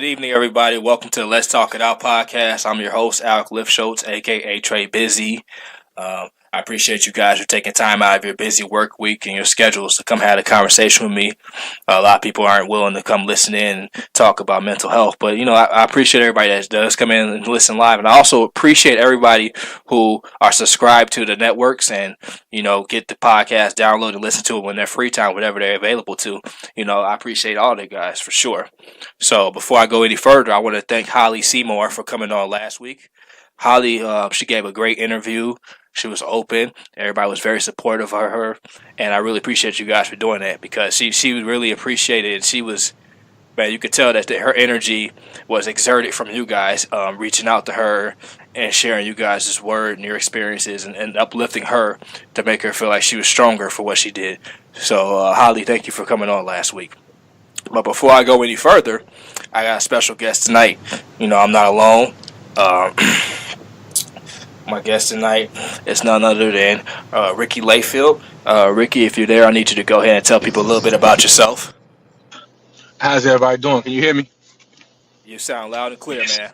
Good evening, everybody. Welcome to the Let's Talk It Out podcast. I'm your host, Alec Lifschultz, aka Trey Busy. I appreciate you guys for taking time out of your busy work week and your schedules to come have a conversation with me. A lot of people aren't willing to come listen in and talk about mental health, but I appreciate everybody that does come in and listen live, and I also appreciate everybody who are subscribed to the networks and get the podcast downloaded and listen to it when they're free time, whatever they're available to. I appreciate all the guys for sure. So before I go any further, I want to thank Holly Seymour for coming on last week. Holly, she gave a great interview. She was open. Everybody was very supportive of her, and I really appreciate you guys for doing that because she really appreciated it. She was, man, you could tell that her energy was exerted from you guys, reaching out to her and sharing you guys' word and your experiences and uplifting her to make her feel like she was stronger for what she did. So, Holly, thank you for coming on last week. But before I go any further, I got a special guest tonight. I'm not alone. My guest tonight is none other than Ricky Layfield. Ricky, if you're there, I need you to go ahead and tell people a little bit about yourself. How's everybody doing? Can you hear me? You sound loud and clear, man.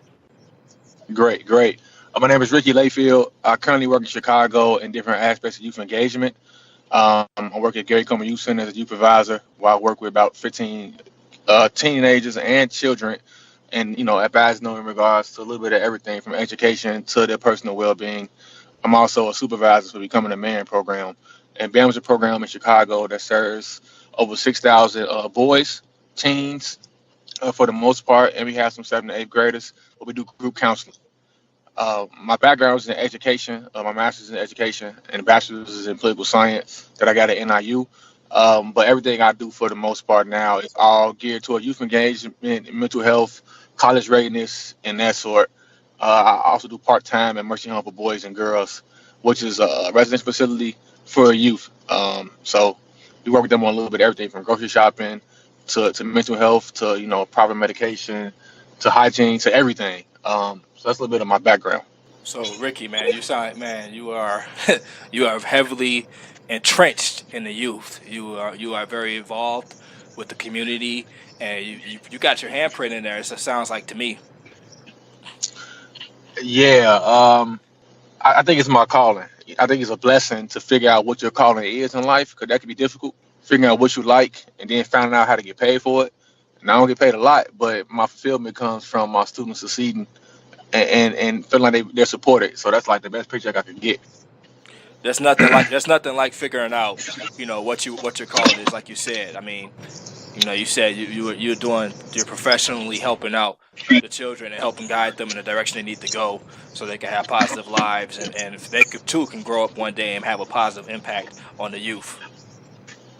Great. My name is Ricky Layfield. I currently work in Chicago in different aspects of youth engagement. I work at Gary Coleman Youth Center as a youth advisor, where I work with about 15 teenagers and children, and advise them in regards to a little bit of everything from education to their personal well-being. I'm also a supervisor for Becoming a Man program, and BAM is a program in Chicago that serves over 6,000 boys, teens, for the most part, and we have some 7th and 8th graders, but we do group counseling. My background is in education. My master's is in education and a bachelor's is in political science that I got at NIU. But everything I do for the most part now is all geared toward youth engagement, mental health, college readiness, and that sort. I also do part-time at Mercy Home for Boys and Girls, which is a residential facility for youth. So we work with them on a little bit of everything from grocery shopping to mental health to proper medication to hygiene to everything. So that's a little bit of my background. So Ricky, man, you are you are heavily entrenched in the youth. You are very involved with the community, and you got your handprint in there. So it sounds like to me. Yeah, I think it's my calling. I think it's a blessing to figure out what your calling is in life, because that can be difficult. Figuring out what you like and then finding out how to get paid for it. And I don't get paid a lot, but my fulfillment comes from my students succeeding and feeling like they're supported. So that's like the best paycheck I could get. There's nothing like figuring out, what your calling is. Like you said, I mean, you said you're professionally helping out the children and helping guide them in the direction they need to go, so they can have positive lives, and if they can grow up one day and have a positive impact on the youth.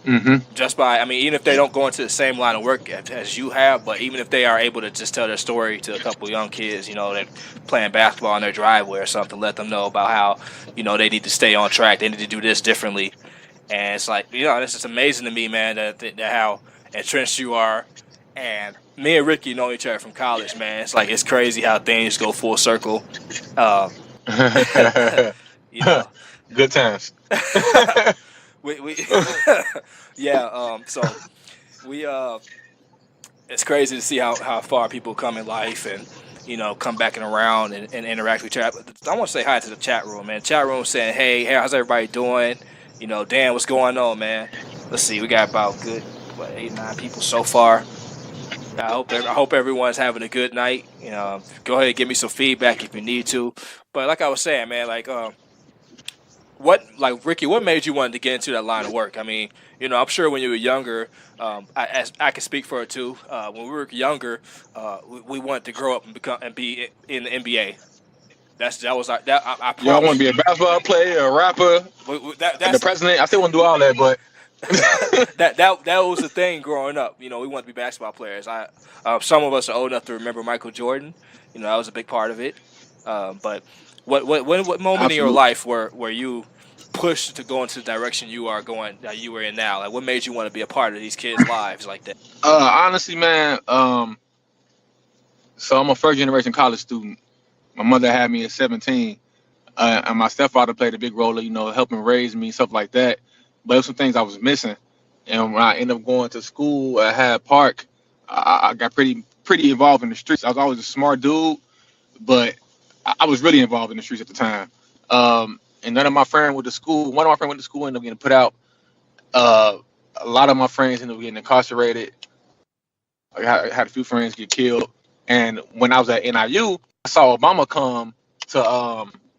Mm-hmm. Just by, even if they don't go into the same line of work as you have, but even if they are able to just tell their story to a couple young kids, that playing basketball in their driveway or something, let them know about how, they need to stay on track, they need to do this differently. And it's like, this is amazing to me, man, that how entrenched you are. And me and Ricky know each other from college, man. It's crazy how things go full circle. Good times. we yeah, so we it's crazy to see how far people come in life and come back and around and interact with each other. I want to say hi to the chat room, man. Chat room saying, hey, how's everybody doing? Dan, what's going on, man? Let's see, we got about good 8-9 people so far. I hope everyone's having a good night. Go ahead and give me some feedback if you need to. But like I was saying, man, Ricky, what made you want to get into that line of work? I'm sure when you were younger, I can speak for it too. When we were younger, we wanted to grow up and be in the NBA. That was I Y'all want to be a basketball player, a rapper, the president. I still want to do all that, but that was the thing growing up. We wanted to be basketball players. Some of us are old enough to remember Michael Jordan. That was a big part of it. But what moment in your life were you pushed to go into the direction you were in now? Like, what made you want to be a part of these kids' lives like that? Honestly, man. So I'm a first generation college student. My mother had me at 17, and my stepfather played a big role, helping raise me, stuff like that. But there were some things I was missing, and when I ended up going to school at Hyde Park, I got pretty pretty involved in the streets. I was always a smart dude, but I was really involved in the streets at the time. And none of my friends went to school. One of my friends went to school and ended up getting put out. Uh, a lot of my friends ended up getting incarcerated. I had a few friends get killed. And when I was at NIU, I saw Obama come to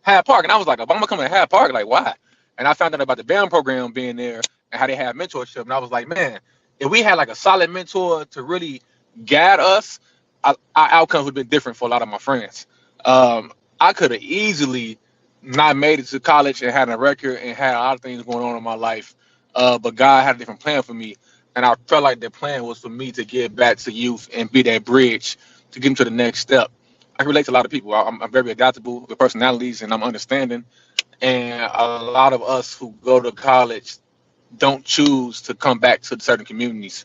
Hyde Park, and I was like, Obama coming to Hyde Park? Like, why? And I found out about the BAM program being there and how they have mentorship. And I was like, man, if we had like a solid mentor to really guide us, our outcomes would have been different for a lot of my friends. I could have easily not made it to college and had a record and had a lot of things going on in my life. But God had a different plan for me. And I felt like the plan was for me to get back to youth and be that bridge to get them to the next step. I can relate to a lot of people. I'm very adaptable with personalities, and I'm understanding. And a lot of us who go to college don't choose to come back to certain communities.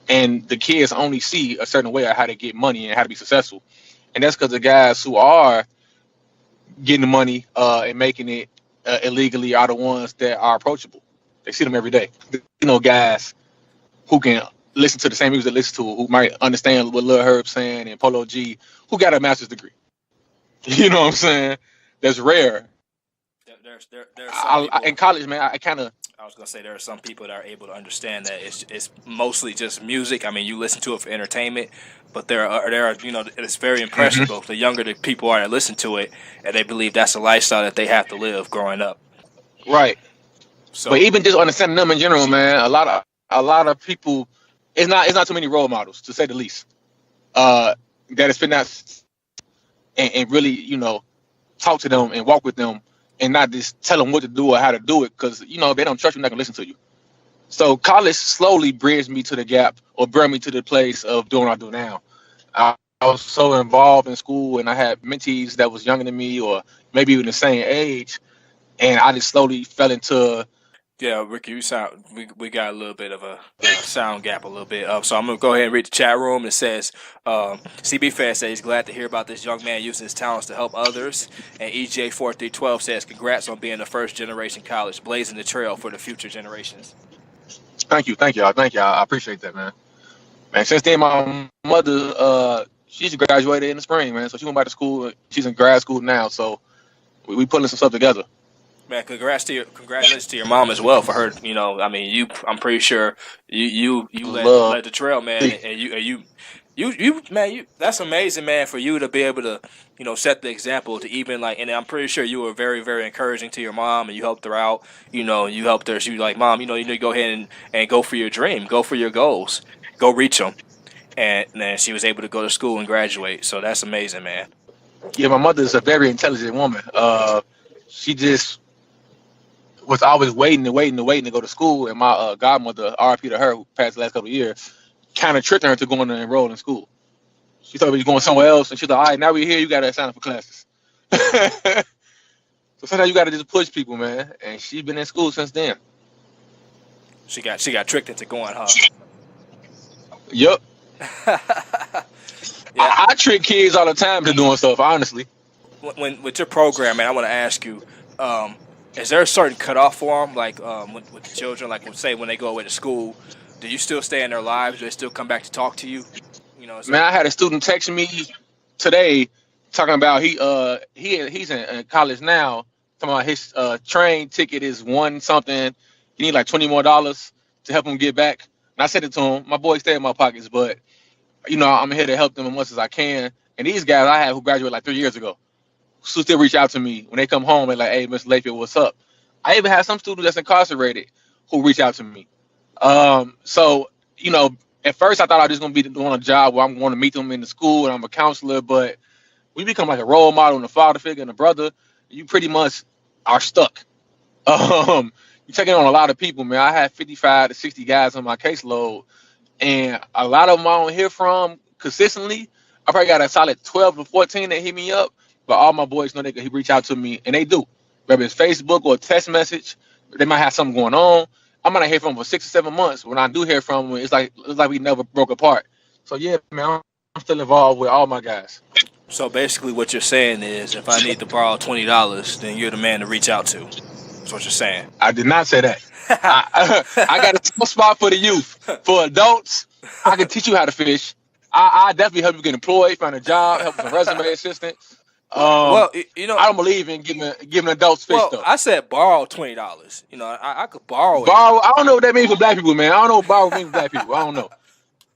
And the kids only see a certain way of how to get money and how to be successful. And that's because the guys who are getting the money and making it illegally are the ones that are approachable. They see them every day. Guys who can listen to the same music they listen to, who might understand what Lil Herb's saying and Polo G, who got a master's degree. You know what I'm saying? That's rare. There's some people, in college, man, I was gonna say there are some people that are able to understand that it's mostly just music. I mean, you listen to it for entertainment, but there are it's very impressionable. The younger the people are that listen to it, and they believe that's a lifestyle that they have to live growing up. Right. So, but even just understanding them in general, man, a lot of people, it's not too many role models, to say the least, that has been that and really, talk to them and walk with them and not just tell them what to do or how to do it, because if they don't trust you, they're not gonna listen to you. So college slowly bridged me to the gap or brought me to the place of doing what I do now. I was so involved in school, and I had mentees that was younger than me or maybe even the same age, and I just slowly fell into. Yeah, Ricky, we got a little bit of a sound gap a little bit. So I'm gonna go ahead and read the chat room. It says, CB Fan says he's glad to hear about this young man using his talents to help others. And EJ4312 says congrats on being the first generation college, blazing the trail for the future generations. Thank you. I appreciate that, man. Man, since then my mother, she's graduated in the spring, man. So she went back to school. She's in grad school now. So we putting some stuff together. Man, congratulations to your mom as well for her. I'm pretty sure you led the trail, man, and you man, that's amazing, man, for you to be able to, set the example to even and I'm pretty sure you were very, very encouraging to your mom and you helped her out. You helped her. She was like, Mom, you need to go ahead and go for your dream, go for your goals, go reach them. And then she was able to go to school and graduate. So that's amazing, man. Yeah, my mother is a very intelligent woman. She just was always waiting to go to school, and my godmother, RIP to her, who passed the last couple of years, kind of tricked her into going to enroll in school. She thought we was going somewhere else, and she's like, all right, now we're here, you got to sign up for classes. So sometimes you got to just push people, man, and she's been in school since then. She got tricked into going, huh? Yup. Yeah. I trick kids all the time to doing stuff, honestly. When with your program, man, I want to ask you, is there a certain cutoff for them, with the children, say when they go away to school, do you still stay in their lives? Do they still come back to talk to you? Man, I had a student text me today talking about he's in college now, talking about his train ticket is one something. He need like $20 more to help him get back. And I said it to him, my boys stay in my pockets, but I'm here to help them as much as I can. And these guys I have who graduated like 3 years ago, who still reach out to me when they come home. They're like, hey, Mr. Layfield, what's up? I even have some students that's incarcerated who reach out to me. So, at first I thought I was just going to be doing a job where I'm going to meet them in the school and I'm a counselor, but we become like a role model and a father figure and a brother. You pretty much are stuck. You're taking on a lot of people, man. I had 55 to 60 guys on my caseload, and a lot of them I don't hear from consistently. I probably got a solid 12 to 14 that hit me up. But all my boys know they can reach out to me, and they do. Whether it's Facebook or text message, they might have something going on. I might not hear from them for 6 or 7 months. When I do hear from them, it's like we never broke apart. So yeah, man, I'm still involved with all my guys. So basically, what you're saying is, if I need to borrow $20, then you're the man to reach out to. That's what you're saying. I did not say that. I got a small spot for the youth. For adults, I can teach you how to fish. I definitely help you get employed, find a job, help with some resume assistant. Well, you know, I don't believe in giving adults fish well, though. I said borrow $20. You know, I could borrow it. Borrow, I don't know what that means for black people, man. I don't know what borrow means for black people. I don't know.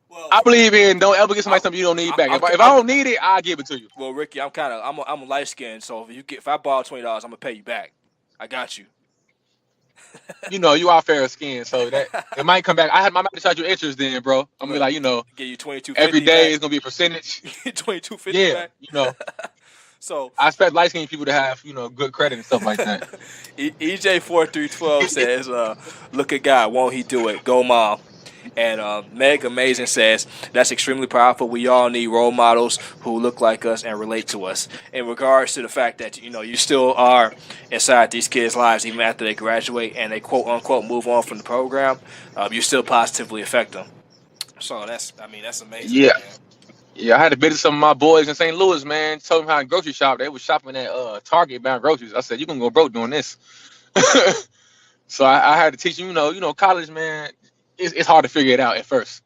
Well, I believe in don't ever get somebody I'm, something you don't need back. I'm, If I don't need it, I'll give it to you. well, Ricky, I'm a light skinned, so if I borrow $20, I'm gonna pay you back. I got you. You know, you are fair skinned, so that it might come back. I might charge you interest then, bro. I'm gonna be Look, like, give you every 22.50 day back. is gonna be a percentage. 22.50 Yeah, back. So I expect light skinned people to have, good credit and stuff like that. EJ4312 says, "Look at God, won't He do it? Go, mom." And Meg Amazing says, "That's extremely powerful. We all need role models who look like us and relate to us." In regards to the fact that you still are inside these kids' lives even after they graduate and they quote unquote move on from the program, you still positively affect them. So that's amazing, Yeah. man. Yeah, I had to visit some of my boys in St. Louis, man. Told them how to grocery shop. They was shopping at Target buying groceries. I said, "You can go broke doing this." So I had to teach them, college, man. It's hard to figure it out at first.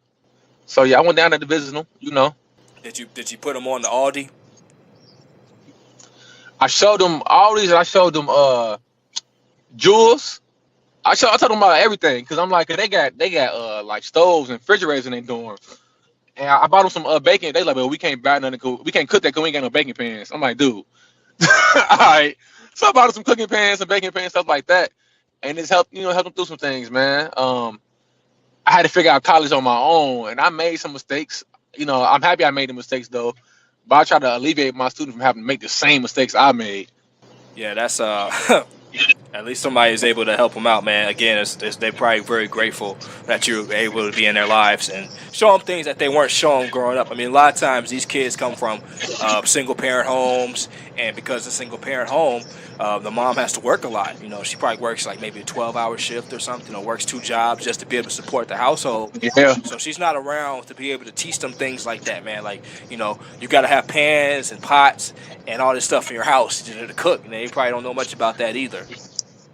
So yeah, I went down there to visit them. Did you put them on the Aldi? I showed them all these. I showed them jewels. I told them about everything because I'm like, they got like stoves and refrigerators in their dorm. And I bought them some bacon. They like, well, we can't buy nothing. We can't cook that because we ain't got no baking pans. I'm like, dude. All right. So I bought them some cooking pans, some baking pans, stuff like that. And it's help them through some things, man. I had to figure out college on my own, and I made some mistakes. I'm happy I made the mistakes though, but I try to alleviate my students from having to make the same mistakes I made. Yeah, that's at least somebody is able to help them out, man. Again, they're probably very grateful that you're able to be in their lives and show them things that they weren't shown growing up. I mean, a lot of times these kids come from single parent homes, and because it's a single parent home, the mom has to work a lot. She probably works like maybe a 12-hour shift or something, or works 2 jobs just to be able to support the household. Yeah, So she's not around to be able to teach them things like that, man. Like, you got to have pans and pots and all this stuff in your house to cook, and they probably don't know much about that either.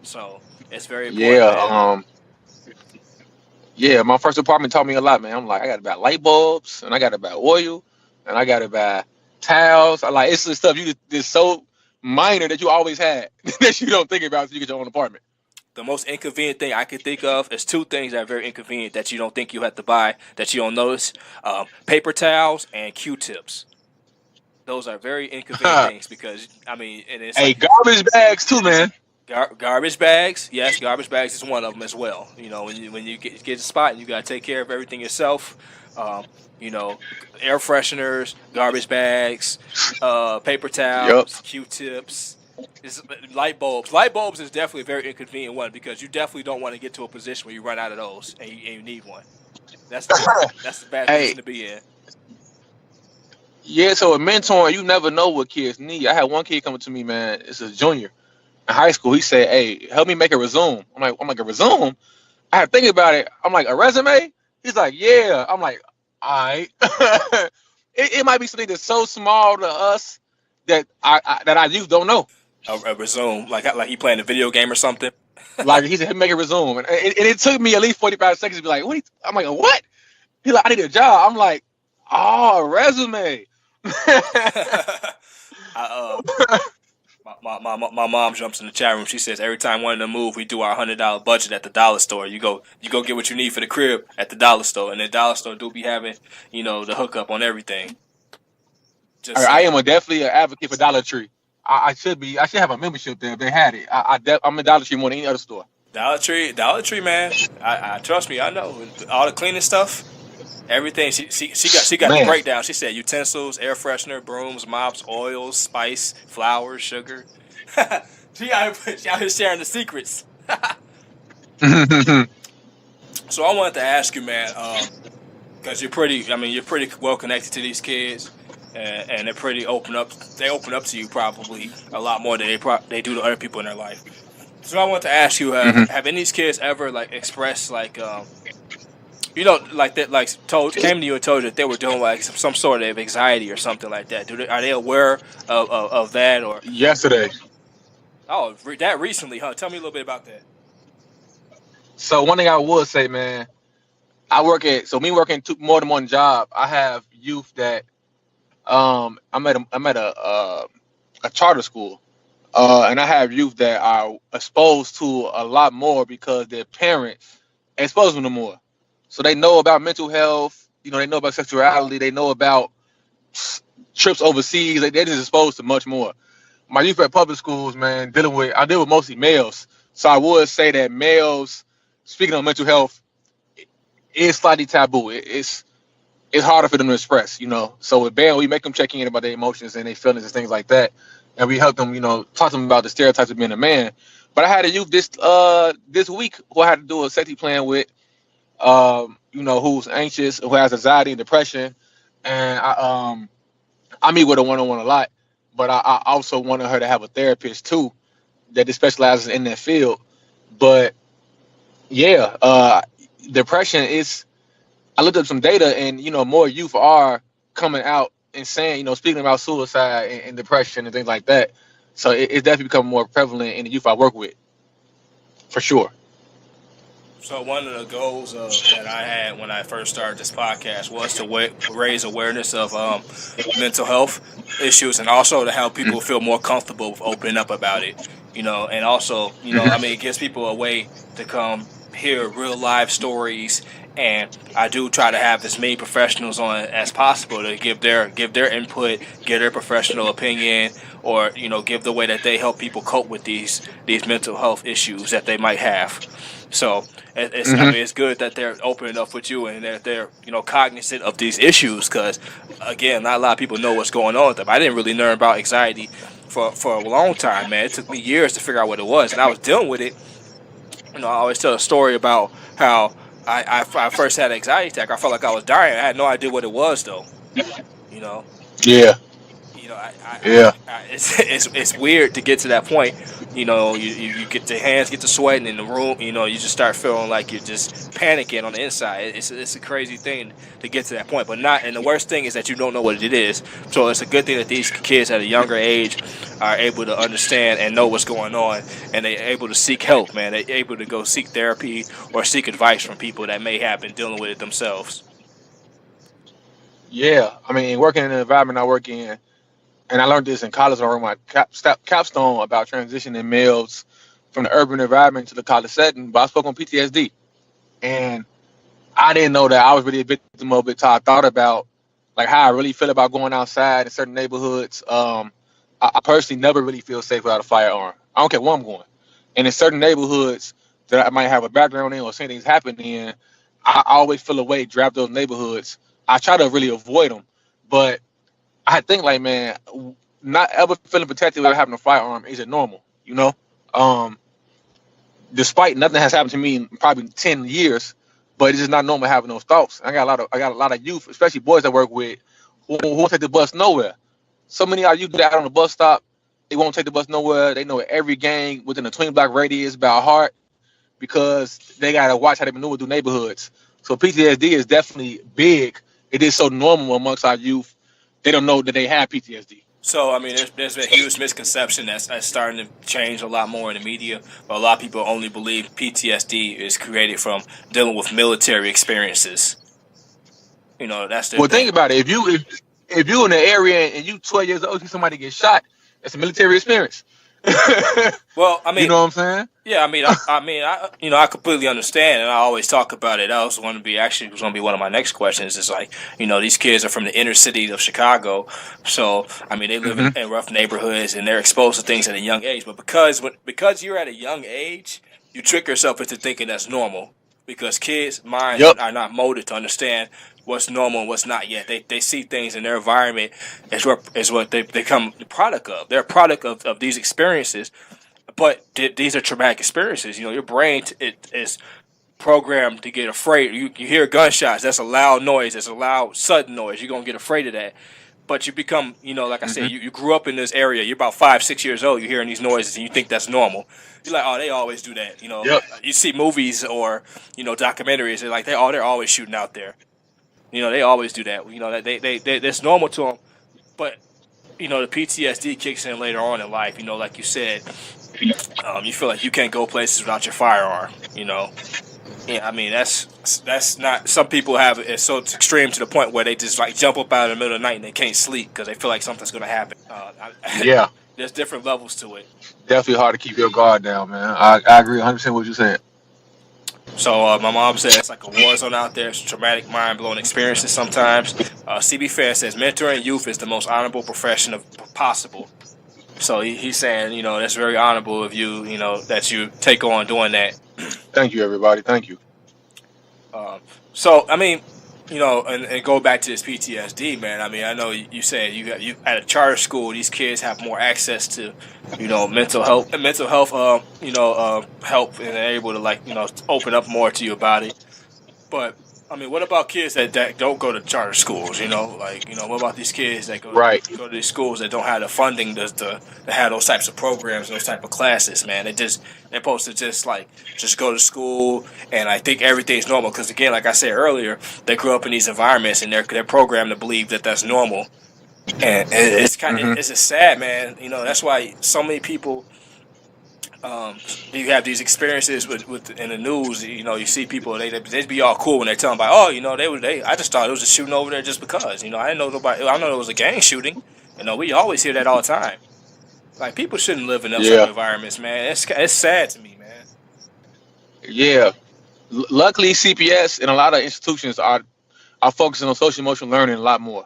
So it's very important, yeah, man. yeah. My first apartment taught me a lot, man. I'm like, I got to buy light bulbs, and I got to buy oil, and I got to buy towels. I like it's the stuff just so minor that you always had that you don't think about until you get your own apartment. The most inconvenient thing I can think of is two things that are very inconvenient that you don't think you have to buy, that you don't notice: paper towels and Q-tips. Those are very inconvenient things because and it's Hey, like garbage bags too, man. garbage bags. Yes, garbage bags is one of them as well. When you get a spot and you gotta take care of everything yourself. Um, you know, air fresheners, garbage bags, paper Yup. towels, Q-tips. Light bulbs. Light bulbs is definitely a very inconvenient one because you definitely don't want to get to a position where you run out of those and you need one. That's the bad Hey, position to be in. yeah. So a mentoring, you never know what kids need. I had one kid coming to me, man. It's a junior in high school. He said, "Hey, help me make a resume." I'm like a resume. I had to think about it. I'm like, a resume? He's like, yeah. I'm like, all right. It might be something that's so small to us that I youth don't know. A resume, like he playing a video game or something. Like he said, make a resume, and it took me at least 45 seconds to be like, what? I'm like, what? He's like, I need a job. I'm like, oh, a resume. I, my mom jumps in the chat room. She says every time one of them move, we do our $100 budget at the dollar store. You go get what you need for the crib at the dollar store, and the dollar store do be having the hookup on everything. Just I saying. am definitely an advocate for Dollar Tree. I should be. I should have a membership there if they had it. I'm a Dollar Tree more than any other store. Dollar Tree, man. I trust me. I know all the cleaning stuff. Everything she got the Man, breakdown. She said utensils, air freshener, brooms, mops, oils, spice, flour, sugar. She out here sharing the secrets. So I wanted to ask you, man, because you're pretty well connected to these kids, and they're pretty open up. They open up to you probably a lot more than they do to other people in their life. So I want to ask you, hmm have any of these kids ever expressed like that, came to you and told you that they were doing like some sort of anxiety or something like that? Are they aware of that or yesterday. that recently, huh? Tell me a little bit about that. So one thing I would say, man, I work at so me working more than one job. I have youth that I'm at a charter school, and I have youth that are exposed to a lot more because their parents expose them to more. So they know about mental health. They know about sexuality. They know about trips overseas. They're just exposed to much more. My youth at public schools, man, I deal with mostly males. So I would say that males, speaking of mental health, is slightly taboo. It's harder for them to express. So with band, we make them check in about their emotions and their feelings and things like that, and we help them, talk to them about the stereotypes of being a man. But I had a youth this week who I had to do a safety plan with, who's anxious, who has anxiety and depression, and I meet with her one on one a lot, but I also wanted her to have a therapist too that specializes in that field. But yeah, depression is. I looked up some data, and more youth are coming out and saying, speaking about suicide and depression and things like that. So it's definitely becoming more prevalent in the youth I work with, for sure. So one of the goals that I had when I first started this podcast was to raise awareness of mental health issues, and also to help people feel more comfortable with opening up about it. And also, I mean, it gives people a way to come hear real life stories. And I do try to have as many professionals on as possible to give their input, give their professional opinion, or give the way that they help people cope with these mental health issues that they might have. So I Hmm. mean, it's good that they're opening up with you and that they're cognizant of these issues, because again, not a lot of people know what's going on with them. I didn't really learn about anxiety for a long time, man. It took me years to figure out what it was, and I was dealing with it. I always tell a story about how I first had an anxiety attack. I felt like I was dying. I had no idea what it was, though. You know, Yeah, yeah, it's weird to get to that point. You get the hands get to sweating in the room. You just start feeling like you're just panicking on the inside. It's a crazy thing to get to that point, but not. And the worst thing is that you don't know what it is. So it's a good thing that these kids at a younger age are able to understand and know what's going on, and they're able to seek help. Man, they're able to go seek therapy or seek advice from people that may have been dealing with it themselves. yeah. I mean, working in the environment I work in, and I learned this in college. I wrote my capstone about transitioning males from the urban environment to the college setting. But I spoke on PTSD, and I didn't know that I was really a victim of it till I thought about like how I really feel about going outside in certain neighborhoods. I personally never really feel safe without a firearm. I don't care where I'm going. And in certain neighborhoods that I might have a background in or seeing things happen in, I always feel a way to draft those neighborhoods. I try to really avoid them, but I think like, man, not ever feeling protected without having a firearm isn't normal. Um, Despite nothing has happened to me in probably 10 years, but it's just not normal having those thoughts. I got a lot of youth, especially boys I work with, who won't take the bus nowhere. So many of our youth that out on the bus stop, they won't take the bus nowhere. They know every gang within a 20 block radius by heart because they gotta watch how they maneuver through neighborhoods. So PTSD is definitely big. It is so normal amongst our youth. They don't know that they have PTSD. So I mean, there's been a huge misconception that's starting to change a lot more in the media. But a lot of people only believe PTSD is created from dealing with military experiences. That's their Well, think thing. about it. If you in the area and you 12 years old, see somebody get shot, that's a military experience. Well, I You mean, know what I'm saying? yeah, I completely understand, and I always talk about it. That was going to be actually was going to be one of my next questions. Is like, these kids are from the inner city of Chicago, so I mean, they live Hmm. in rough neighborhoods and they're exposed to things at a young age. But because you're at a young age, you trick yourself into thinking that's normal. Because kids' minds Yep. are not molded to understand what's normal and what's not yet. They see things in their environment as what they become the product of. They're a product of these experiences, but these are traumatic experiences. Your brain it is programmed to get afraid. You hear gunshots. That's a loud noise. That's a loud, sudden noise. You're gonna get afraid of that. But you become, like I said, Hmm. you grew up in this area. You're about 5, 6 years old. You're hearing these noises, and you think that's normal. You're like, oh, they always do that. Yep. You see movies or documentaries. They're like, they're always shooting out there. They always do that. That that's normal to them. But the PTSD kicks in later on in life. Like you said, you feel like you can't go places without your firearm. Yeah, I mean that's not. Some people have it so it's extreme to the point where they just like jump up out in the middle of the night and they can't sleep because they feel like something's gonna happen. Yeah, There's different levels to it. definitely hard to keep your guard down, man. I agree 100% what you're saying. So my mom said it's like a war zone out there. It's traumatic, mind blowing experiences sometimes. CB Fair says mentoring youth is the most honorable profession of possible. So he's saying, that's very honorable of you, that you take on doing that. Thank you, everybody. Thank you. Um, so I mean, and go back to this PTSD, man. I mean, I know you said you at a charter school, these kids have more access to, mental health, help, and they're able to open up more to you about it. But I mean, what about kids that don't go to charter schools? What about these kids that Right. go to these schools that don't have the funding to have those types of programs, those type of classes? Man, they're supposed to just go to school and I think everything's normal. Because again, like I said earlier, they grew up in these environments and they're programmed to believe that that's normal. And it's kind of Hmm. it's just sad, man. That's why so many people you have these experiences with in the news. You see people they be all cool when they tell them about, oh, they I just thought it was a shooting over there just because. I didn't know nobody. I know it was a gang shooting. We always hear that all the time. Like people shouldn't live in those type of Yeah. environments, man. It's sad to me, man. Yeah. Luckily, CPS and a lot of institutions are focusing on social emotional learning a lot more,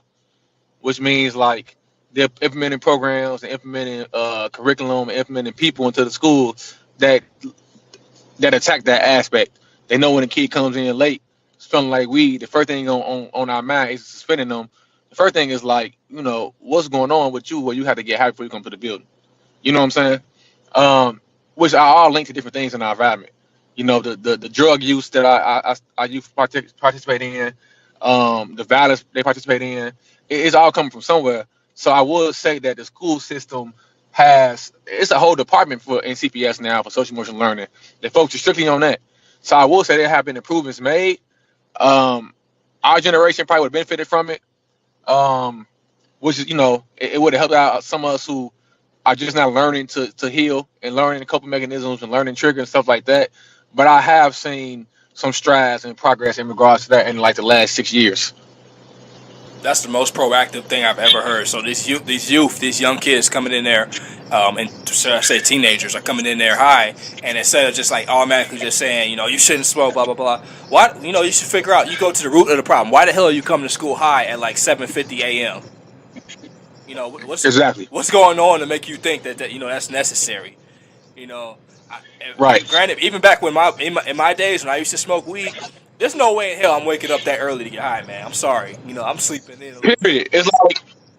which means like they're implementing programs and implementing curriculum and implementing people into the school that attack that aspect. They know when a kid comes in late, feeling like weed, the first thing on our mind is suspending them. The first thing is like, what's going on with you where you have to get happy before you come to the building. You know what I'm saying? Which are all linked to different things in our environment. The drug use that I youth participate in, the violence they participate in, it's all coming from somewhere. So I would say that the school system it's a whole department for in CPS now for social emotional learning. They focus strictly on that. So I will say there have been improvements made. Um, our generation probably would have benefited from it. Um, which is it would have helped out some of us who are just now learning to heal and learning a couple mechanisms and learning trigger and stuff like that. But I have seen some strides and progress in regards to that in like the last 6 years. That's the most proactive thing I've ever heard. So these young kids coming in there, and should I say teenagers are coming in there high, and instead of just like automatically just saying, you shouldn't smoke, blah blah blah. What you should figure out. You go to the root of the problem. Why the hell are you coming to school high at like 7:50 a.m.? What's Exactly. what's going on to make you think that that's necessary? You know, Right. granted, even back when in my days when I used to smoke weed, there's no way in hell I'm waking up that early to get high, man. I'm sorry. I'm sleeping in a little bit. Period. It's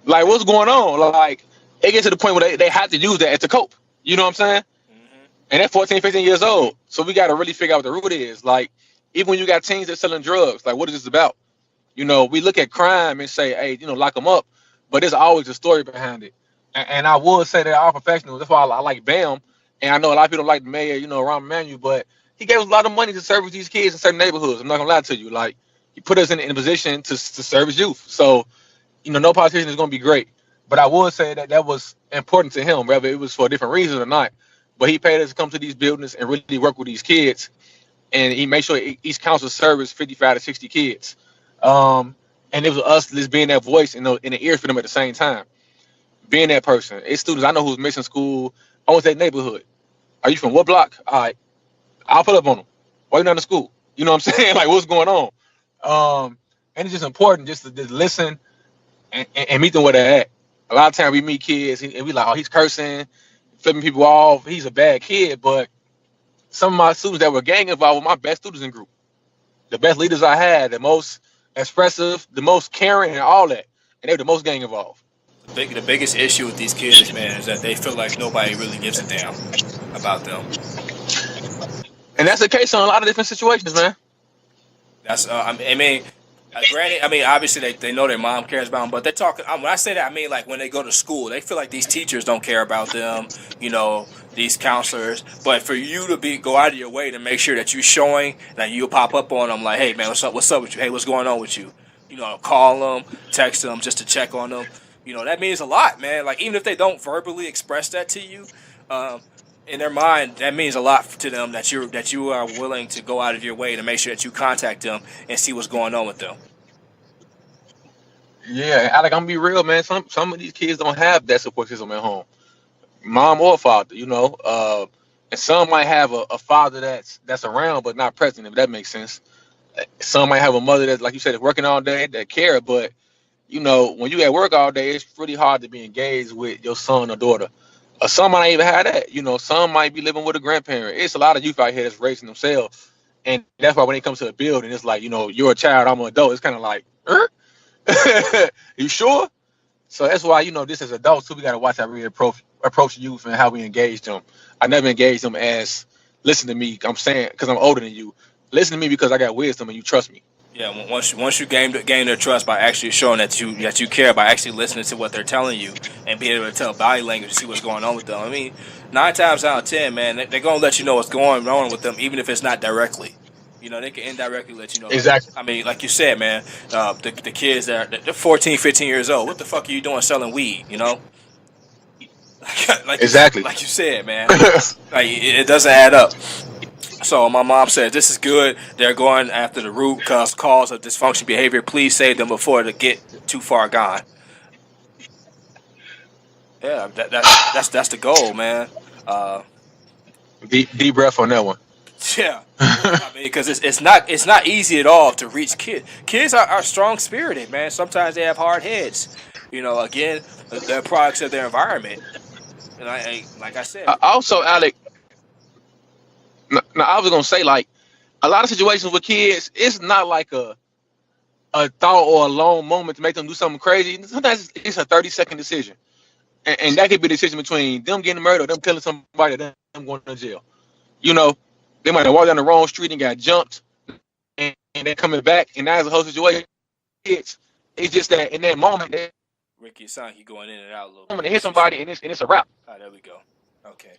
like what's going on? Like it gets to the point where they have to use that to cope. You know what I'm saying? Hmm. And they're 14, 15 years old. So we got to really figure out what the root is. Like, even when you got teens that selling drugs, like, what is this about? We look at crime and say, hey, lock them up. But there's always a story behind it. And I would say that our professionals, that's why I like BAM. And I know a lot of people like the mayor, Rahm Emanuel, but he gave us a lot of money to service these kids in certain neighborhoods. I'm not going to lie to you. Like, he put us in a position to service youth. So, no politician is going to be great. But I would say that was important to him, whether it was for a different reason or not. But he paid us to come to these buildings and really work with these kids. And he made sure each council serviced 55 to 60 kids. And it was us just being that voice in the ear for them at the same time. Being that person. It's students I know who's missing school. I went to that neighborhood. Are you from what block? All right. I'll pull up on them. Why you not in school? You know what I'm saying? Like, what's going on? And it's just important just to just listen and meet them where they're at. A lot of times we meet kids and we like, oh, he's cursing, flipping people off. He's a bad kid. But some of my students that were gang involved were my best students in group. The best leaders I had, the most expressive, the most caring, and all that. And they were the most gang involved. The biggest issue with these kids, man, is that they feel like nobody really gives a damn about them. And that's the case on a lot of different situations, man. That's I mean, granted, I mean obviously they know their mom cares about them, but they're talking. When I say that, I mean like when they go to school, they feel like these teachers don't care about them. These counselors. But for you to go out of your way to make sure that you're showing that you'll pop up on them, like, hey man, what's up? What's up with you? Hey, what's going on with you? Call them, text them, just to check on them. That means a lot, man. Like even if they don't verbally express that to you, um, in their mind, that means a lot to them that you are willing to go out of your way to make sure that you contact them and see what's going on with them. Yeah, Alec, I'm gonna be real, man. Some of these kids don't have that support system at home, mom or father. And some might have a father that's around but not present. If that makes sense. Some might have a mother that's, like you said, is working all day that care, but when you at work all day, it's really hard to be engaged with your son or daughter. Some might not even have that. Some might be living with a grandparent. It's a lot of youth out here that's raising themselves, and that's why when it comes to a building, it's like you're a child, I'm an adult. It's kind of like, you sure? So that's why this as adults too, we got to watch how we approach youth and how we engage them. I never engage them as listen to me. I'm saying because I'm older than you. Listen to me because I got wisdom and you trust me. Yeah, once you gain their trust by actually showing that you care, by actually listening to what they're telling you and being able to tell body language to see what's going on with them. I mean, 9 times out of 10, man, they're gonna let you know what's going on with them, even if it's not directly. They can indirectly let you know. Exactly. I mean, like you said, man, the kids they're 14, 15 years old. What the fuck are you doing selling weed? Exactly. Like you said, man, like it doesn't add up. So my mom said, "This is good. They're going after the root cause of dysfunction behavior. Please save them before they get too far gone." Yeah, that's the goal, man. Uh, Deep breath on that one. yeah, I mean, because it's not easy at all to reach kids. Kids are strong spirited, man. Sometimes they have hard heads. Again, they're products of their environment. And like I said, Also, Alec, now I was gonna say, like, a lot of situations with kids, it's not like a thought or a long moment to make them do something crazy. Sometimes it's a 30-second decision, and that could be a decision between them getting murdered or them killing somebody, or them going to jail. You know, they might have walked down the wrong street and got jumped, and they're coming back, and that's a whole situation. It's just that in that moment, Ricky, it sounds like you're going in and out a little I'm bit. gonna hit somebody, and it's a wrap. There we go. Okay.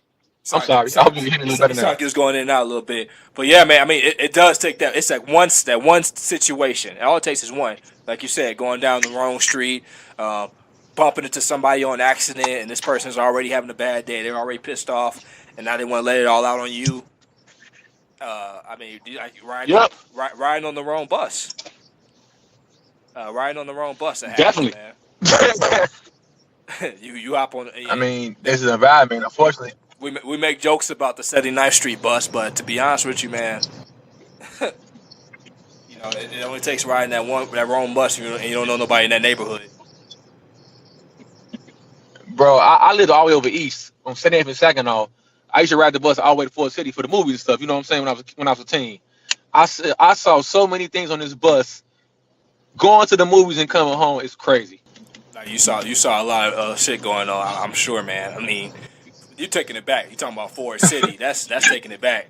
I'm sorry. I hope you hitting a little better It's now. like it was going in and out a little bit. But yeah, man, I mean, it does take that. It's like that one situation. All it takes is one. Like you said, going down the wrong street, bumping into somebody on accident, and this person's already having a bad day. They're already pissed off, and now they want to let it all out on you. I mean, Yep, riding on the wrong bus. Riding on the wrong bus. That happens, definitely. man. You hop on. I mean, this is an environment, unfortunately. We make jokes about the 79th Street bus, but to be honest with you, man, it only takes riding that wrong bus, and you don't know nobody in that neighborhood. Bro, I lived all the way over east on 78th and Saginaw. I used to ride the bus all the way to Fort City for the movies and stuff. You know what I'm saying? When I was a teen, I saw so many things on this bus. Going to the movies and coming home is crazy. Like you saw a lot of shit going on. I'm sure, man. I mean, you're taking it back. You talking about Ford City? That's taking it back.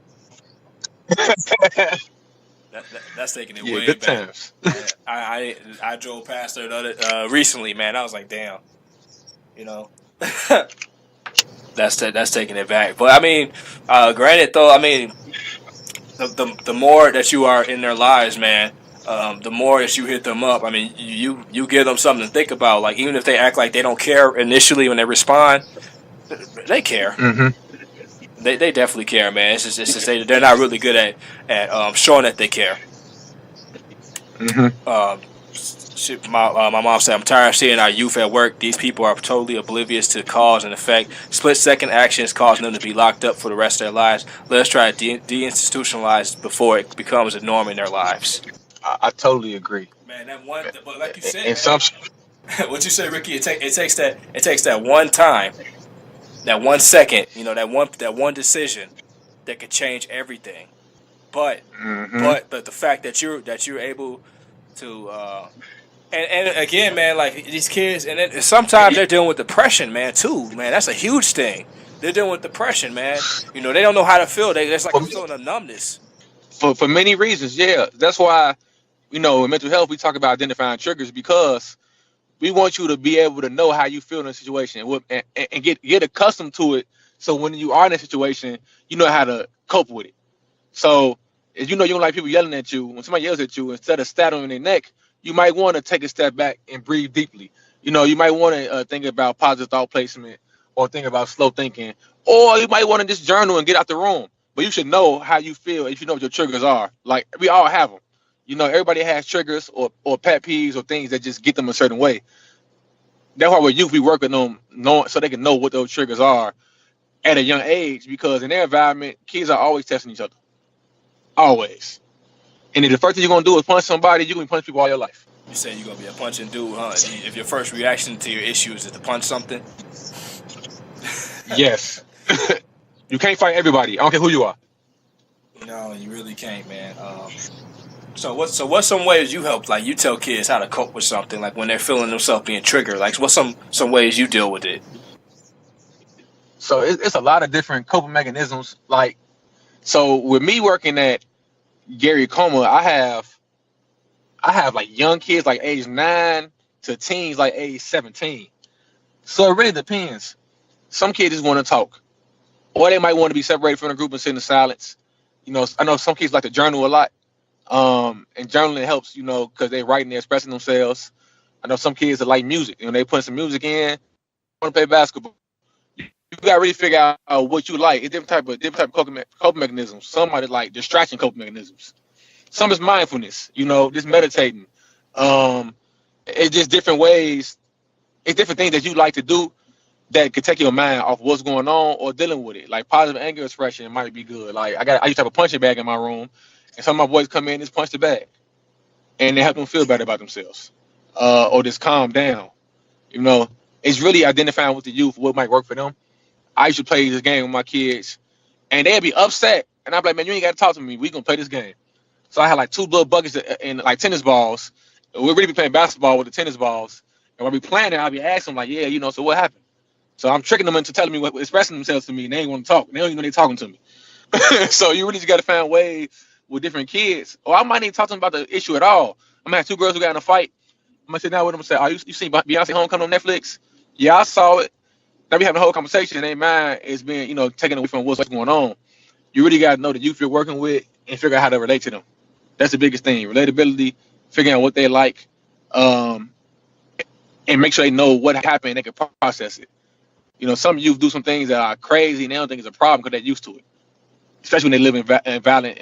That's taking it Yeah, way good back. times. I drove past there recently, man. I was like, damn, you know, that's taking it back. But I mean, granted though, I mean, the more that you are in their lives, man, the more that you hit them up. I mean, you give them something to think about. Like even if they act like they don't care initially when they respond, they care. Mm-hmm. They definitely care, man. It's just they're not really good at showing that they care. Mm-hmm. Shit, my mom said, "I'm tired of seeing our youth at work. These people are totally oblivious to cause and effect. Split-second actions causing them to be locked up for the rest of their lives. Let's try to deinstitutionalize before it becomes a norm in their lives." I totally agree. Man, that one, but like you said, And some, what you say, Ricky? It takes that one time, that 1 second, that one decision that could change everything. But mm-hmm. but the fact that you're able to and again, man, like these kids, and then sometimes they're dealing with depression, man, too, man. That's a huge thing. They're dealing with depression, man. They don't know how to feel. It's like a feeling of numbness. For many reasons, yeah. That's why, in mental health, we talk about identifying triggers because we want you to be able to know how you feel in a situation and get accustomed to it. So when you are in a situation, you know how to cope with it. So if you don't like people yelling at you, when somebody yells at you, instead of stabbing their neck, you might want to take a step back and breathe deeply. You might want to think about positive thought placement or think about slow thinking, or you might want to just journal and get out the room. But you should know how you feel if you know what your triggers are. Like we all have them. You know, everybody has triggers or pet peeves or things that just get them a certain way. That's why with youth we work with them, so they can know what those triggers are at a young age. Because in their environment, kids are always testing each other, always. And if the first thing you're gonna do is punch somebody, you're gonna punch people all your life. You say you're gonna be a punching dude, huh? If your first reaction to your issues is to punch something. Yes. You can't fight everybody. I don't care who you are. No, you really can't, man. So what's some ways you help? Like you tell kids how to cope with something, like when they're feeling themselves being triggered. Like what's some ways you deal with it? So it's a lot of different coping mechanisms. Like, so with me working at Gary Coma, I have like young kids like age 9 to teens like age 17. So it really depends. Some kids just want to talk, or they might want to be separated from the group and sit in silence. You know, I know some kids like to journal a lot. And journaling helps, you know, because they're writing, they're expressing themselves. I know some kids that like music, you know, they put some music in, want to play basketball. You got to really figure out what you like. It's different type of coping mechanisms. Some are like distraction coping mechanisms. Some is mindfulness, you know, just meditating. It's just different ways. It's different things that you like to do that could take your mind off what's going on or dealing with it. Like positive anger expression might be good. Like I used to have a punching bag in my room, and some of my boys come in and just punch the bag, and they help them feel better about themselves, or just calm down. You know, it's really identifying with the youth what might work for them. I used to play this game with my kids, and they'd be upset, and I'd be like, "Man, you ain't got to talk to me. We gonna play this game." So I had like 2 little buckets and like tennis balls. We'd really be playing basketball with the tennis balls, and when we playing it, I'd be asking them like, "Yeah, you know, so what happened?" So I'm tricking them into telling me what, expressing themselves to me, and they ain't want to talk. They don't even know they're talking to me. So you really just got to find ways with different kids. Or I might need to talk to them about the issue at all. I'm going to have 2 girls who got in a fight. I'm going to sit down with them and say, "Oh, you seen Beyonce Homecoming on Netflix?" "Yeah, I saw it." Now we having a whole conversation, and their mind is being, you know, taken away from what's going on. You really got to know the youth you're working with and figure out how to relate to them. That's the biggest thing. Relatability, figuring out what they like, and make sure they know what happened and they can process it. You know, some youth do some things that are crazy and they don't think it's a problem because they're used to it, especially when they live in violent.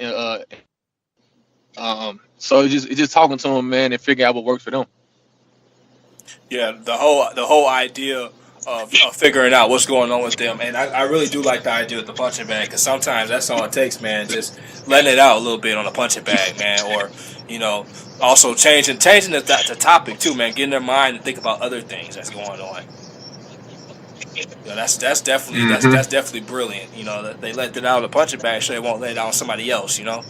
So it's just talking to them, man, and figuring out what works for them. Yeah, the whole idea of figuring out what's going on with them, and I really do like the idea of the punching bag, because sometimes that's all it takes, man. Just letting it out a little bit on a punching bag, man, or you know, also changing the topic too, man. Getting their mind to think about other things that's going on. You know, that's definitely that's definitely brilliant. You know, that they let it out on the punching bag so they won't let it out on somebody else. You know,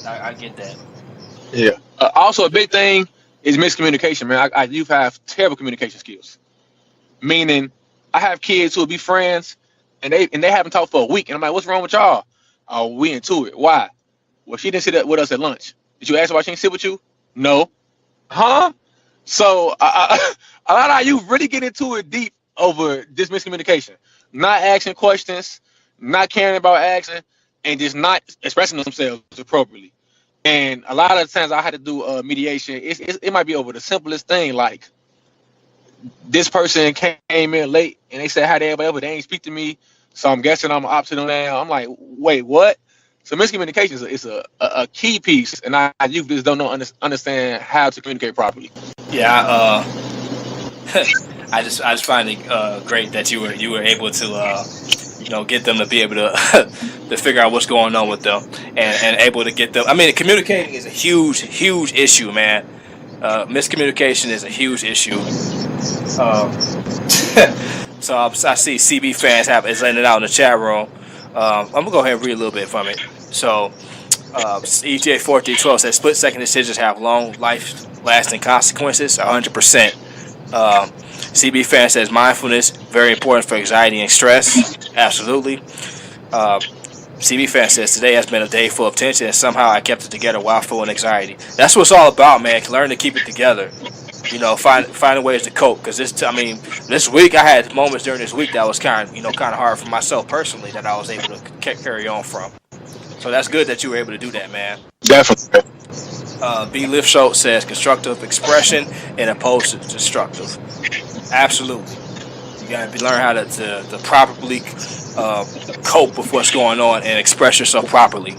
I get that. Yeah. Also, a big thing is miscommunication, man. Youth have terrible communication skills. Meaning, I have kids who will be friends, and they haven't talked for a week, and I'm like, "What's wrong with y'all?" "Oh, we into it." "Why?" "Well, she didn't sit with us at lunch." "Did you ask her why she didn't sit with you?" "No." "Huh?" So a lot of you really get into it deep over this miscommunication, not asking questions, not caring about asking, and just not expressing themselves appropriately. And a lot of the times I had to do mediation. It might be over the simplest thing, like this person came in late and they said hi to everybody, but they ain't speak to me, so I'm guessing I'm opposite them now. I'm like, wait, what? So miscommunication is a key piece, and youth just don't understand how to communicate properly. Yeah, I just find it great that you were able to get them to be able to to figure out what's going on with them and able to get them. I mean, communicating is a huge issue, man. Miscommunication is a huge issue. So I see CB fans is letting it out in the chat room. I'm gonna go ahead and read a little bit from it. So EJ 4312 says split-second decisions have long life-lasting consequences. 100%. CB fan says mindfulness very important for anxiety and stress. Absolutely. CB fan says today has been a day full of tension and somehow I kept it together while full of anxiety. That's what it's all about, man. Learn to keep it together. You know, finding ways to cope. Because this week I had moments during this week that was kind of hard for myself personally that I was able to carry on from. So that's good that you were able to do that, man. Definitely. B. Lifschultz says constructive expression and opposed to destructive. Absolutely. You got to learn how to properly cope with what's going on and express yourself properly.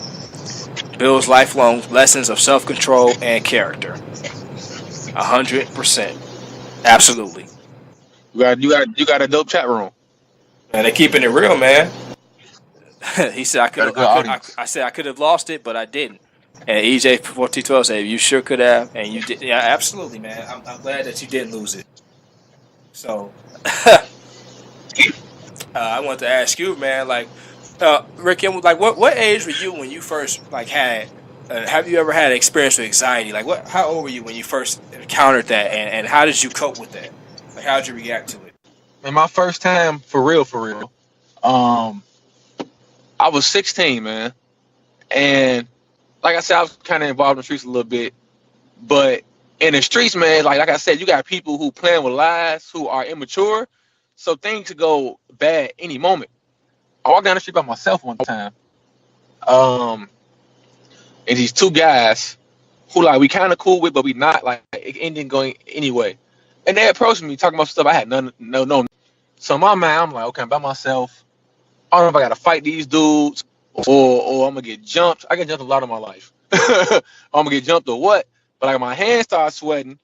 Builds lifelong lessons of self-control and character. 100%. Absolutely. You got a dope chat room. And they're keeping it real, man. He said I said I could have lost it, but I didn't. And EJ1412 said you sure could have, and you did. Yeah, absolutely, man. I'm glad that you didn't lose it. So, I want to ask you, man, like, Rick, like, what age were you when you first like had? Have you ever had an experience with anxiety? Like, how old were you when you first encountered that, and how did you cope with that? Like, how did you react to it? And my first time, for real, I was 16, man, and like I said, I was kind of involved in the streets a little bit, but in the streets, man, like I said, you got people who playing with lies, who are immature, so things could go bad any moment. I walked down the street by myself one time, and these two guys who like we kind of cool with, but we not, like it ended going anyway. And they approached me talking about stuff I had no. So in my mind, I'm like, okay, I'm by myself. I don't know if I gotta fight these dudes or I'm gonna get jumped. I get jumped a lot in my life. I'm gonna get jumped or what? But like my hands started sweating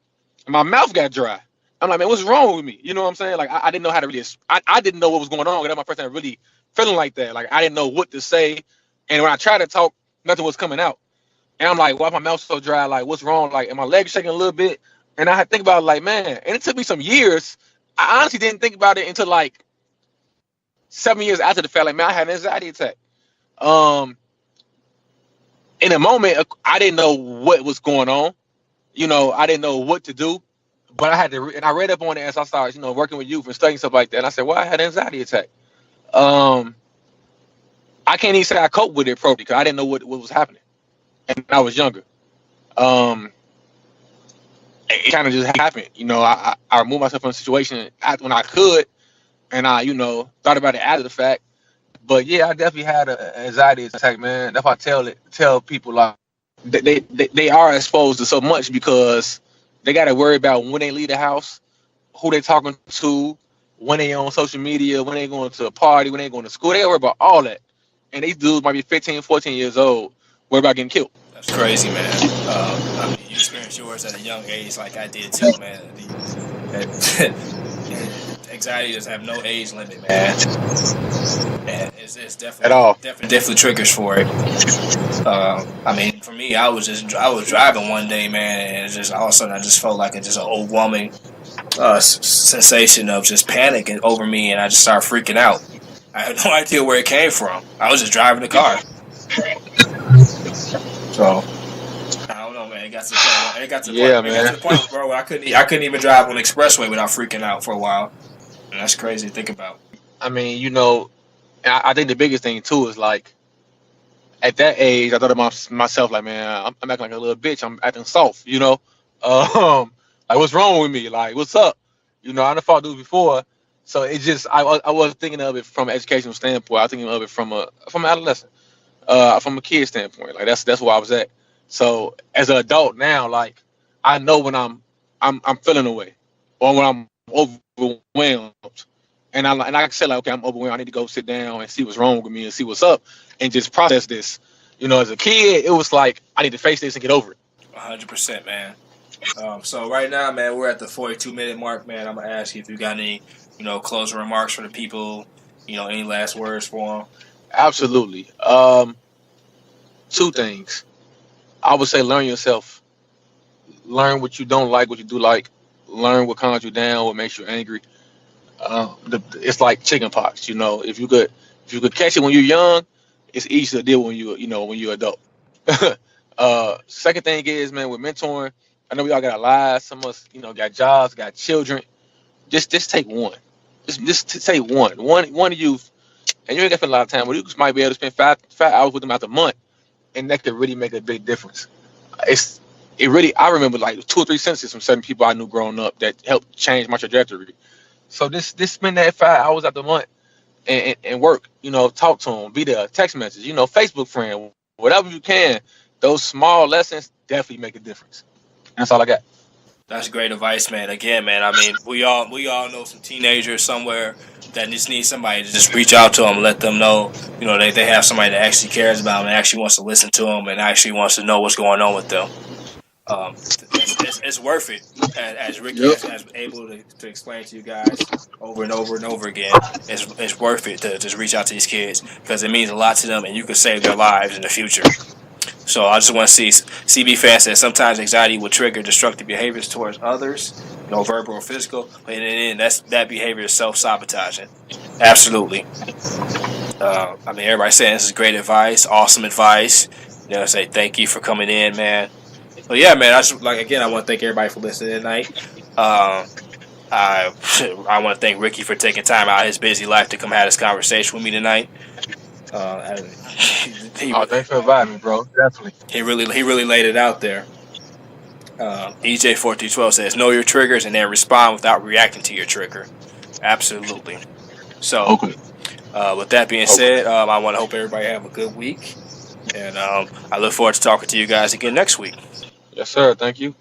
and my mouth got dry. I'm like, man, what's wrong with me? You know what I'm saying? Like I didn't know how to really. I didn't know what was going on. That was my first time really feeling like that. Like I didn't know what to say. And when I tried to talk, nothing was coming out. And I'm like, why my mouth so dry? Like, what's wrong? Like, and my legs shaking a little bit. And I had to think about it, like, man. And it took me some years. I honestly didn't think about it until like 7 years after the fact. Like, man, I had an anxiety attack. In a moment, I didn't know what was going on. You know, I didn't know what to do. But I had to, and I read up on it as I started, you know, working with youth and studying stuff like that. And I said, well, I had an anxiety attack. I can't even say I coped with it properly because I didn't know what was happening. And I was younger. It kind of just happened. You know, I removed myself from the situation when I could. And I, you know, thought about it after the fact. But yeah, I definitely had an anxiety attack, man. That's why I tell people like they are exposed to so much because they got to worry about when they leave the house, who they talking to, when they on social media, when they going to a party, when they going to school. They worry about all that. And these dudes might be 15, 14 years old, worry about getting killed. That's crazy, man. I mean, you experienced yours at a young age like I did too, man. Anxiety doesn't have no age limit, man. And it's definitely at all. Definitely triggers for it. I mean, for me, I was driving one day, man, and it just all of a sudden I just felt like just an overwhelming sensation of just panic over me, and I just started freaking out. I had no idea where it came from. I was just driving the car. So I don't know, man. It got to the point, bro, where I couldn't even drive on the expressway without freaking out for a while. And that's crazy to think about. I mean, you know, I think the biggest thing too is like at that age, I thought of myself like, man, I'm acting like a little bitch. I'm acting soft, you know. Like what's wrong with me? Like what's up? You know, I done fought dudes before, so it just I wasn't thinking of it from an educational standpoint. I was thinking of it from an adolescent, from a kid standpoint. Like that's where I was at. So as an adult now, like I know when I'm feeling away or when I'm overwhelmed, and I said like, okay, I'm overwhelmed. I need to go sit down and see what's wrong with me and see what's up and just process this. You know, as a kid, it was like I need to face this and get over it. 100%, man. So right now, man, we're at the 42-minute mark, man. I'm gonna ask you if you got any, you know, closing remarks for the people. You know, any last words for them? Absolutely. Two things. I would say learn yourself. Learn what you don't like, what you do like. Learn what calms you down, what makes you angry. It's like chicken pox, you know. If you could catch it when you're young, it's easy to deal when you're adult. Second thing is, man, with mentoring, I know we all got lives. Some of us, you know, got jobs, got children. Just take one. Just take one youth, and you ain't got to spend a lot of time. But you might be able to spend five hours with them out the month, and that could really make a big difference. I remember like 2 or 3 sentences from certain people I knew growing up that helped change my trajectory. So this spend that 5 hours out the month and work, you know, talk to them, be there, text message, you know, Facebook friend, whatever you can. Those small lessons definitely make a difference. And that's all I got. That's great advice, man. Again, man, I mean, we all know some teenagers somewhere that just need somebody to just reach out to them, let them know, they have somebody that actually cares about them and actually wants to listen to them and actually wants to know what's going on with them. It's worth it, as Ricky Yep. has able to explain to you guys over and over and over again. It's worth it to just reach out to these kids because it means a lot to them, and you can save their lives in the future. So I just want to see CB fan says sometimes anxiety will trigger destructive behaviors towards others, verbal or physical, but in the end, that behavior is self-sabotaging. Absolutely. I mean, everybody's saying this is great advice, awesome advice. Say thank you for coming in, man. So yeah, man. I want to thank everybody for listening tonight. I want to thank Ricky for taking time out of his busy life to come have this conversation with me tonight. Thanks for inviting me, bro. Definitely. He really laid it out there. EJ4312 says, know your triggers and then respond without reacting to your trigger. Absolutely. So, Okay. With that being said, I want to hope everybody have a good week. And I look forward to talking to you guys again next week. Yes, sir. Thank you.